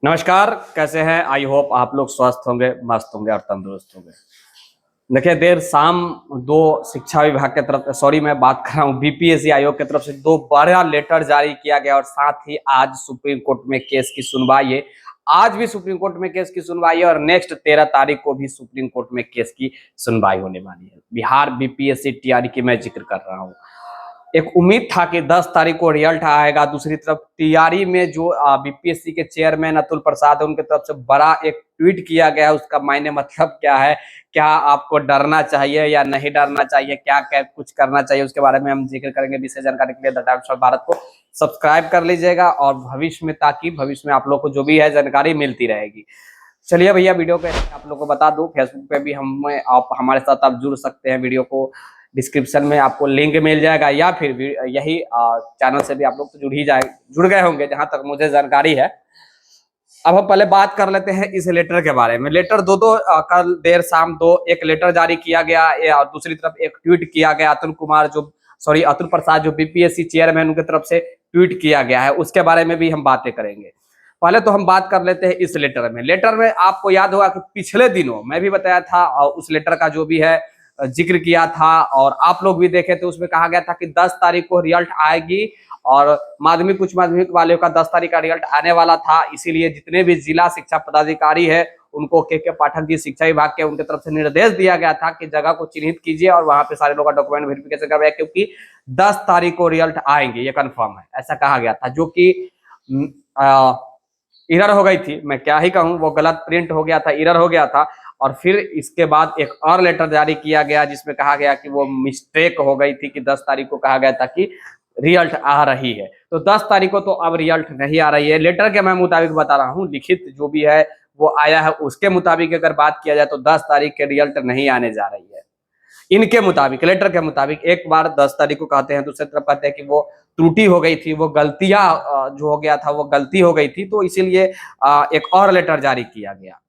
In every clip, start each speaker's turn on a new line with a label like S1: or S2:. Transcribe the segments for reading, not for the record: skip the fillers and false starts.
S1: नमस्कार, कैसे हैं? आई होप आप लोग स्वस्थ होंगे, मस्त होंगे और तंदुरुस्त होंगे। देखिए, देर शाम दो शिक्षा विभाग के तरफ सॉरी मैं बात कर रहा हूँ बीपीएससी आयोग की तरफ से दो बड़ा लेटर जारी किया गया और साथ ही आज सुप्रीम कोर्ट में केस की सुनवाई है। आज भी सुप्रीम कोर्ट में केस की सुनवाई है और नेक्स्ट 13 तारीख को भी सुप्रीम कोर्ट में केस की सुनवाई होने वाली है। बिहार बीपीएससी टीआरई की मैं जिक्र कर रहा हूँ। एक उम्मीद था कि 10 तारीख को रिजल्ट आएगा। दूसरी तरफ टीआरई में जो बीपीएससी के चेयरमैन अतुल प्रसाद है, उनकी तरफ से बड़ा एक ट्वीट किया गया है। उसका मायने मतलब क्या है, क्या आपको डरना चाहिए या नहीं डरना चाहिए, क्या क्या कुछ करना चाहिए, उसके बारे में हम जिक्र करेंगे। विशेष जानकारी के लिए द टाइम्स ऑफ भारत को सब्सक्राइब कर लीजिएगा और भविष्य में, ताकि भविष्य में आप लोग को जो भी है जानकारी मिलती रहेगी। चलिए भैया, वीडियो को आप लोग को बता दूं, फेसबुक पे भी हमें आप हमारे साथ आप जुड़ सकते हैं। वीडियो को डिस्क्रिप्शन में आपको लिंक मिल जाएगा या फिर यही चैनल से भी आप लोग तो जुड़ गए होंगे, जहां तक मुझे जानकारी है। अब हम पहले बात कर लेते हैं इस लेटर के बारे में। लेटर दो कल देर शाम एक लेटर जारी किया गया और दूसरी तरफ एक ट्वीट किया गया अतुल प्रसाद जो बीपीएससी चेयरमैन, उनकी तरफ से ट्वीट किया गया है। उसके बारे में भी हम बातें करेंगे। पहले तो हम बात कर लेते हैं इस लेटर में। लेटर में आपको याद होगा कि पिछले दिनों मैं भी बताया था उस लेटर का जो भी है जिक्र किया था और आप लोग भी देखे थे। उसमें कहा गया था कि 10 तारीख को रिजल्ट आएगी और माध्यमिक उच्च माध्यमिक वालों का 10 तारीख का रिजल्ट आने वाला था। इसीलिए जितने भी जिला शिक्षा पदाधिकारी है उनको के पाठक जी शिक्षा विभाग के, उनके तरफ से निर्देश दिया गया था कि जगह को चिन्हित कीजिए और वहां पे सारे लोग का डॉक्यूमेंट वेरिफिकेशन करवाए, क्योंकि 10 तारीख को रिजल्ट आएंगे, ये कंफर्म है। ऐसा कहा गया था, जो कि एरर हो गई थी। मैं क्या ही कहूँ, वो गलत प्रिंट हो गया था, एरर हो गया था। और फिर इसके बाद एक और लेटर जारी किया गया जिसमें कहा गया कि वो मिस्टेक हो गई थी कि 10 तारीख को कहा गया था कि रिजल्ट आ रही है। तो 10 तारीख को तो अब रिजल्ट नहीं आ रही है। लेटर के मैं मुताबिक बता रहा हूँ, लिखित जो भी है वो आया है, उसके मुताबिक अगर बात किया जाए तो 10 तारीख के रिजल्ट नहीं आने जा रही है। इनके मुताबिक, लेटर के मुताबिक एक बार 10 तारीख को कहते हैं, दूसरी तरफ कहते हैं कि वो त्रुटि हो गई थी, वो गलतियां जो हो गया था वो गलती हो गई थी, तो इसीलिए एक और लेटर जारी किया गया।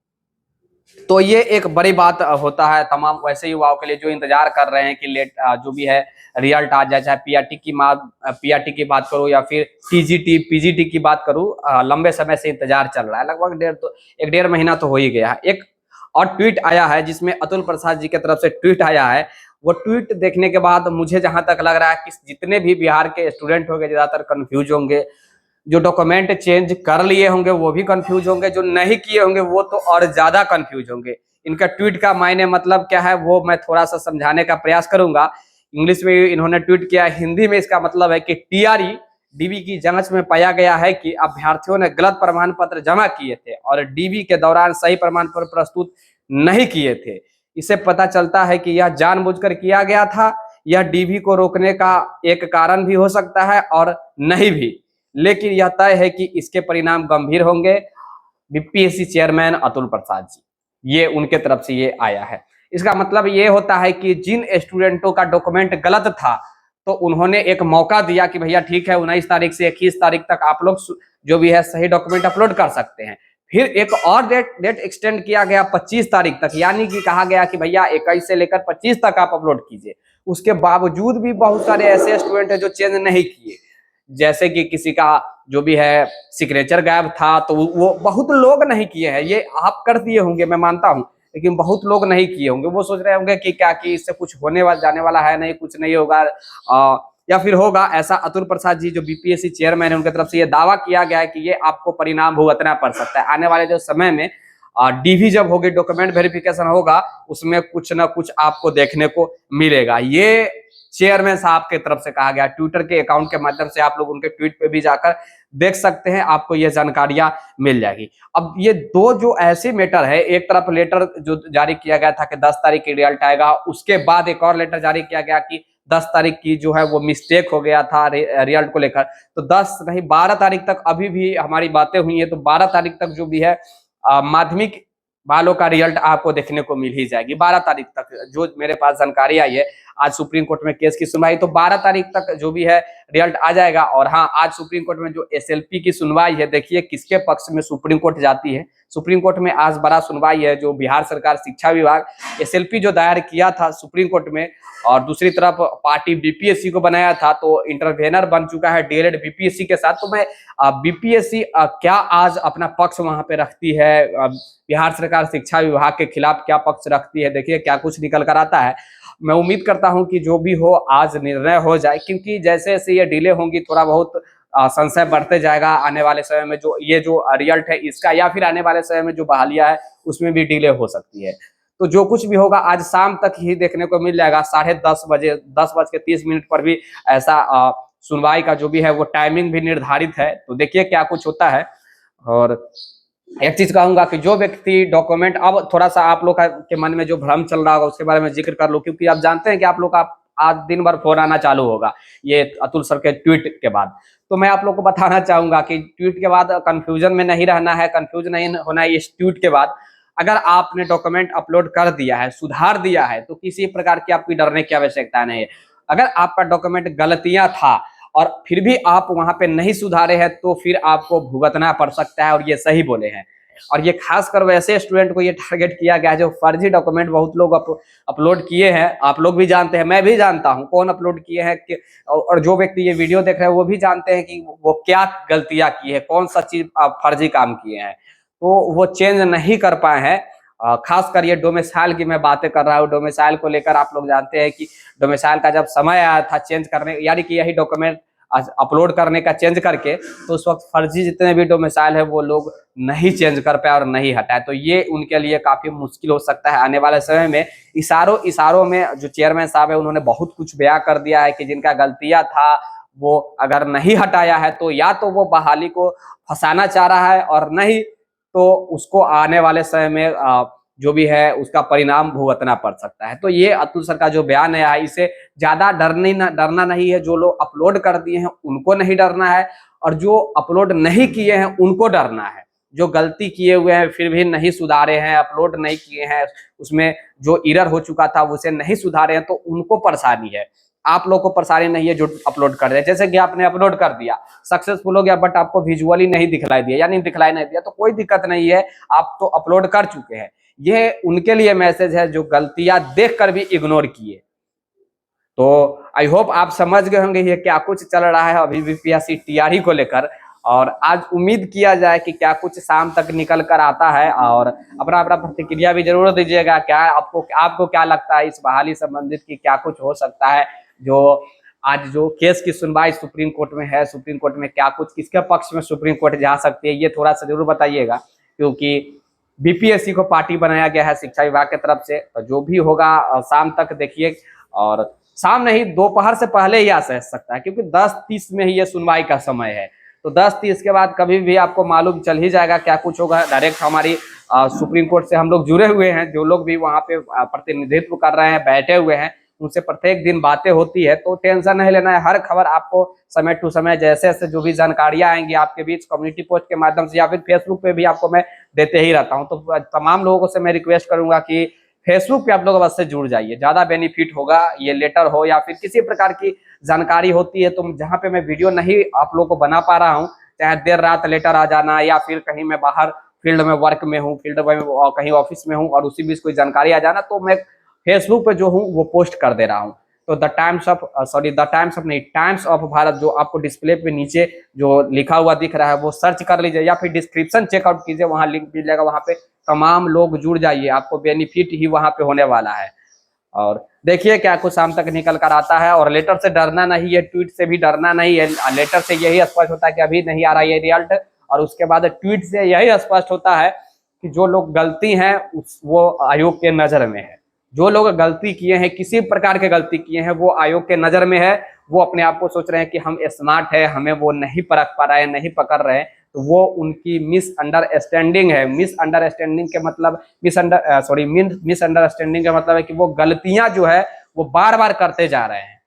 S1: तो ये एक बड़ी बात होता है तमाम वैसे युवाओं के लिए जो इंतजार कर रहे हैं कि जो भी है रिजल्ट आ जाए। चाहे पीआरटी की बात करूं या फिर टीजीटी पीजीटी की बात करूं, लंबे समय से इंतजार चल रहा है। लगभग एक डेढ़ महीना तो हो ही गया है। एक और ट्वीट आया है जिसमें अतुल प्रसाद जी की तरफ से ट्वीट आया है। वो ट्वीट देखने के बाद मुझे जहां तक लग रहा है कि जितने भी बिहार के स्टूडेंट होंगे ज्यादातर कंफ्यूज होंगे। जो डॉक्यूमेंट चेंज कर लिए होंगे वो भी कंफ्यूज होंगे, जो नहीं किए होंगे वो तो और ज्यादा कंफ्यूज होंगे। इनका ट्वीट का मायने मतलब क्या है वो मैं थोड़ा सा समझाने का प्रयास करूंगा। इंग्लिश में इन्होंने ट्वीट किया, हिंदी में इसका मतलब है कि टीआरई डीबी की जांच में पाया गया है कि अभ्यर्थियों ने गलत प्रमाण पत्र जमा किए थे और डीबी के दौरान सही प्रमाण पत्र प्रस्तुत नहीं किए थे। इससे पता चलता है कि यह जानबूझकर किया गया था। यह डीबी को रोकने का एक कारण भी हो सकता है और नहीं भी, लेकिन यह तय है कि इसके परिणाम गंभीर होंगे। बीपीएससी चेयरमैन अतुल प्रसाद जी, ये उनके तरफ से ये आया है। इसका मतलब ये होता है कि जिन स्टूडेंटों का डॉक्यूमेंट गलत था तो उन्होंने एक मौका दिया कि भैया ठीक है, 19 तारीख से 21 तारीख तक आप लोग जो भी है सही डॉक्यूमेंट अपलोड कर सकते हैं। फिर एक और डेट एक्सटेंड किया गया 25 तारीख तक, यानी कि कहा गया कि भैया 21 से लेकर 25 तक आप अपलोड कीजिए। उसके बावजूद भी बहुत सारे ऐसे स्टूडेंट है जो चेंज नहीं किए। जैसे कि किसी का जो भी है सिग्नेचर गायब था तो वो बहुत लोग नहीं किए हैं। ये आप कर दिए होंगे मैं मानता हूं, लेकिन बहुत लोग नहीं किए होंगे। वो सोच रहे होंगे कि क्या कि इससे कुछ होने वाला जाने वाला है नहीं, कुछ नहीं होगा या फिर होगा। ऐसा अतुल प्रसाद जी जो बीपीएससी चेयरमैन है उनकी तरफ से ये दावा किया गया है कि ये आपको परिणाम भुगतना पड़ सकता है आने वाले जो समय में। डीवी जब होगी, डॉक्यूमेंट वेरिफिकेशन होगा, उसमें कुछ ना कुछ आपको देखने को मिलेगा। ये चेयरमैन साहब के तरफ से कहा गया। ट्विटर के अकाउंट के माध्यम से आप लोग उनके ट्वीट पे भी जाकर देख सकते हैं, आपको ये जानकारियां मिल जाएगी। अब ये दो जो ऐसे मैटर है, एक तरफ लेटर जो जारी किया गया था कि 10 तारीख की रिजल्ट आएगा, उसके बाद एक और लेटर जारी किया गया कि 10 तारीख की जो है वो मिस्टेक हो गया था रिजल्ट को लेकर। तो 10 नहीं 12 तारीख तक अभी भी हमारी बातें हुई है, तो 12 तारीख तक जो भी है माध्यमिक वालों का रिजल्ट आपको देखने को मिल ही जाएगी। 12 तारीख तक जो मेरे पास जानकारी आई है, आज सुप्रीम कोर्ट में केस की सुनवाई, तो 12 तारीख तक जो भी है रिजल्ट आ जाएगा। और हाँ, आज सुप्रीम कोर्ट में जो एसएलपी की सुनवाई है, देखिए किसके पक्ष में सुप्रीम कोर्ट जाती है। सुप्रीम कोर्ट में आज बड़ा सुनवाई है, जो बिहार सरकार शिक्षा विभाग एसएलपी जो दायर किया था सुप्रीम कोर्ट में, और दूसरी तरफ पार्टी बीपीएससी को बनाया था, तो इंटरवेनर बन चुका है डीएलएड बीपीएससी के साथ। तो मैं बीपीएससी क्या आज अपना पक्ष वहां पे रखती है, बिहार सरकार शिक्षा विभाग के खिलाफ क्या पक्ष रखती है, देखिए क्या कुछ निकल कर आता है। मैं उम्मीद करता हूं कि जो भी हो आज निर्णय हो जाए, क्योंकि जैसे जैसे ये डिले होंगी थोड़ा बहुत संशय बढ़ते जाएगा आने वाले समय में, जो ये जो रिजल्ट है इसका, या फिर आने वाले समय में जो बहालियां है उसमें भी डिले हो सकती है। तो जो कुछ भी होगा आज शाम तक ही देखने को मिल जाएगा। 10:30 बजे 10:30 पर भी ऐसा सुनवाई का जो भी है वो टाइमिंग भी निर्धारित है। तो देखिए क्या कुछ होता है। और एक चीज कहूंगा कि जो व्यक्ति डॉक्यूमेंट, अब थोड़ा सा आप लोग के मन में जो भ्रम चल रहा होगा उसके बारे में जिक्र कर लो, क्योंकि आप जानते हैं कि आप लोग का आज दिन भर फोन आना चालू होगा ये अतुल सर के ट्वीट के बाद। तो मैं आप लोग को बताना चाहूंगा कि ट्वीट के बाद कंफ्यूजन में नहीं रहना है, कंफ्यूज नहीं होना है। इस ट्वीट के बाद अगर आपने डॉक्यूमेंट अपलोड कर दिया है, सुधार दिया है, तो किसी प्रकार की आपकी डरने की आवश्यकता नहीं है। अगर आपका डॉक्यूमेंट गलतियां था और फिर भी आप वहां पे नहीं सुधारे हैं, तो फिर आपको भुगतना पड़ सकता है, और ये सही बोले हैं। और ये खासकर वैसे स्टूडेंट को ये टारगेट किया गया है जो फर्जी डॉक्यूमेंट बहुत लोग अपलोड किए हैं। आप लोग भी जानते हैं, मैं भी जानता हूं कौन अपलोड किए हैं, और जो व्यक्ति ये वीडियो देख रहे हैं वो भी जानते हैं कि वो क्या गलतियां की है, कौन सा चीज फर्जी काम किए हैं, तो वो चेंज नहीं कर पाए हैं। खासकर ये डोमिसाइल की मैं बातें कर रहा हूँ। डोमिसाइल को लेकर आप लोग जानते हैं कि डोमिसाइल का जब समय आया था चेंज करने, यानी कि यही डॉक्यूमेंट अपलोड करने का चेंज करके, तो उस वक्त फर्जी जितने भी डोमिसाइल है वो लोग नहीं चेंज कर पाए और नहीं हटाए। तो ये उनके लिए काफी मुश्किल हो सकता है आने वाले समय में। इशारों में जो चेयरमैन साहब है उन्होंने बहुत कुछ बयां कर दिया है कि जिनका गलतियां था वो अगर नहीं हटाया है तो या तो वो बहाली को फंसाना चाह रहा है, और नहीं तो उसको आने वाले समय में जो भी है उसका परिणाम भुगतना पड़ सकता है। तो ये अतुल सर का जो बयान है इसे ज्यादा डरना नहीं है। जो लोग अपलोड कर दिए हैं उनको नहीं डरना है, और जो अपलोड नहीं किए हैं उनको डरना है। जो गलती किए हुए हैं फिर भी नहीं सुधारे हैं, अपलोड नहीं किए हैं, उसमें जो एरर हो चुका था उसे नहीं सुधारे हैं, तो उनको परेशानी है। आप लोग को परेशानी नहीं है जो अपलोड कर रहे हैं। जैसे कि आपने अपलोड कर दिया, सक्सेसफुल हो गया, बट आपको विजुअली नहीं दिखलाई दिया, यानी दिखलाई नहीं दिया, तो कोई दिक्कत नहीं है, आप तो अपलोड कर चुके हैं। यह उनके लिए मैसेज है जो गलतियां देखकर भी इग्नोर किए। तो आई होप आप समझ गए होंगे ये क्या कुछ चल रहा है अभी बीपीएससी टीआरई को लेकर। और आज उम्मीद किया जाए कि क्या कुछ शाम तक निकल कर आता है, और अपना अपना प्रतिक्रिया भी जरूर दीजिएगा। क्या आपको क्या लगता है इस बहाली संबंधित की क्या कुछ हो सकता है। जो आज जो केस की सुनवाई सुप्रीम कोर्ट में है, सुप्रीम कोर्ट में क्या कुछ किसके पक्ष में सुप्रीम कोर्ट जा सकती है, ये थोड़ा सा जरूर बताइएगा। क्योंकि बीपीएससी को पार्टी बनाया गया है शिक्षा विभाग की तरफ से, तो जो भी होगा शाम तक देखिए। और शाम नहीं, दोपहर से पहले ही आ सकता है, क्योंकि 10:30 में ही ये सुनवाई का समय है। तो 10:30 के बाद कभी भी आपको मालूम चल ही जाएगा क्या कुछ होगा। डायरेक्ट हमारी सुप्रीम कोर्ट से हम लोग जुड़े हुए हैं, जो लोग भी वहां पे प्रतिनिधित्व कर रहे हैं, बैठे हुए हैं, उनसे प्रत्येक दिन बातें होती है। तो टेंशन नहीं लेना है, हर खबर आपको समय टू समय जैसे जैसे जो भी जानकारियां आएंगी आपके बीच कम्युनिटी पोस्ट के माध्यम से या फिर फेसबुक पे भी आपको मैं देते ही रहता हूं। तो तमाम लोगों से मैं रिक्वेस्ट करूंगा कि फेसबुक पे आप लोग अवश्य जुड़ जाइए, ज्यादा बेनिफिट होगा। ये लेटर हो या फिर किसी प्रकार की जानकारी होती है, तो जहाँ पे मैं वीडियो नहीं आप लोग को बना पा रहा हूँ, चाहे देर रात लेटर आ जाना, या फिर कहीं मैं बाहर फील्ड में वर्क में हूँ, फील्ड में कहीं ऑफिस में हूँ और उसी बीच कोई जानकारी आ जाना, तो मैं फेसबुक पे जो हूँ वो पोस्ट कर दे रहा हूँ। तो द टाइम्स ऑफ भारत जो आपको डिस्प्ले पे नीचे जो लिखा हुआ दिख रहा है वो सर्च कर लीजिए, या फिर डिस्क्रिप्शन चेकआउट कीजिए, वहां लिंक मिल जाएगा, वहां पे तमाम लोग जुड़ जाइए, आपको बेनिफिट ही वहां पे होने वाला है। और देखिए क्या कुछ शाम तक निकल कर आता है। और लेटर से डरना नहीं है, ट्वीट से भी डरना नहीं है। लेटर से यही स्पष्ट होता है कि अभी नहीं आ रहा है रिजल्ट, और उसके बाद ट्वीट से यही स्पष्ट होता है कि जो लोग गलती हैं वो आयोग के नजर में है। जो लोग गलती किए हैं, किसी प्रकार के गलती किए हैं, वो आयोग के नजर में है। वो अपने आप को सोच रहे हैं कि हम स्मार्ट है, हमें वो नहीं परख पा रहे हैं, नहीं पकड़ रहे हैं, तो वो उनकी मिसअंडरस्टैंडिंग है। मिसअंडरस्टैंडिंग के मतलब मिसअंडरस्टैंडिंग का मतलब है कि वो गलतियां जो है वो बार बार करते जा रहे हैं,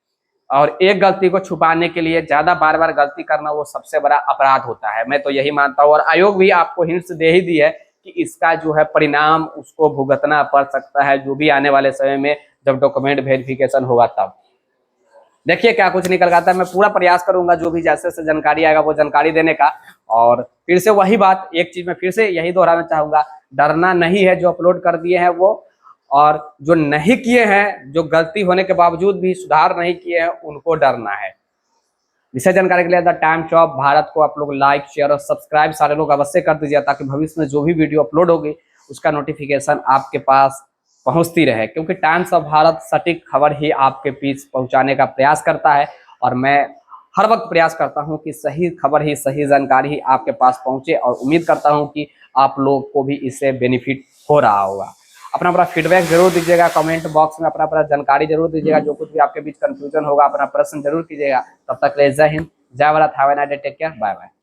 S1: और एक गलती को छुपाने के लिए ज्यादा बार बार गलती करना वो सबसे बड़ा अपराध होता है। मैं तो यही मानता हूँ, और आयोग भी आपको हिंट्स दे ही दी है कि इसका जो है परिणाम उसको भुगतना पड़ सकता है, जो भी आने वाले समय में जब डॉक्यूमेंट वेरिफिकेशन होगा तब। देखिए क्या कुछ निकल आता है। मैं पूरा प्रयास करूंगा जो भी जैसे से जानकारी आएगा वो जानकारी देने का। और फिर से वही बात, एक चीज मैं फिर से यही दोहराना चाहूंगा, डरना नहीं है जो अपलोड कर दिए हैं वो, और जो नहीं किए हैं, जो गलती होने के बावजूद भी सुधार नहीं किए हैं, उनको डरना है। विशेष जानकारी के लिए द टाइम्स ऑफ भारत को आप लोग लाइक, शेयर और सब्सक्राइब सारे लोग अवश्य कर दीजिए, ताकि भविष्य में जो भी वीडियो अपलोड होगी उसका नोटिफिकेशन आपके पास पहुंचती रहे, क्योंकि टाइम्स ऑफ भारत सटीक खबर ही आपके बीच पहुंचाने का प्रयास करता है। और मैं हर वक्त प्रयास करता हूं कि सही खबर ही, सही जानकारी ही आपके पास पहुंचे, और उम्मीद करता हूं कि आप लोग को भी इससे बेनिफिट हो रहा होगा। अपना अपना फीडबैक जरूर दीजिएगा, कमेंट बॉक्स में अपना अपना जानकारी जरूर दीजिएगा, जो कुछ भी आपके बीच कंफ्यूजन होगा अपना प्रश्न जरूर कीजिएगा। तब तक के लिए जय हिंद, जय Bharat, have a nice day, take care, bye bye.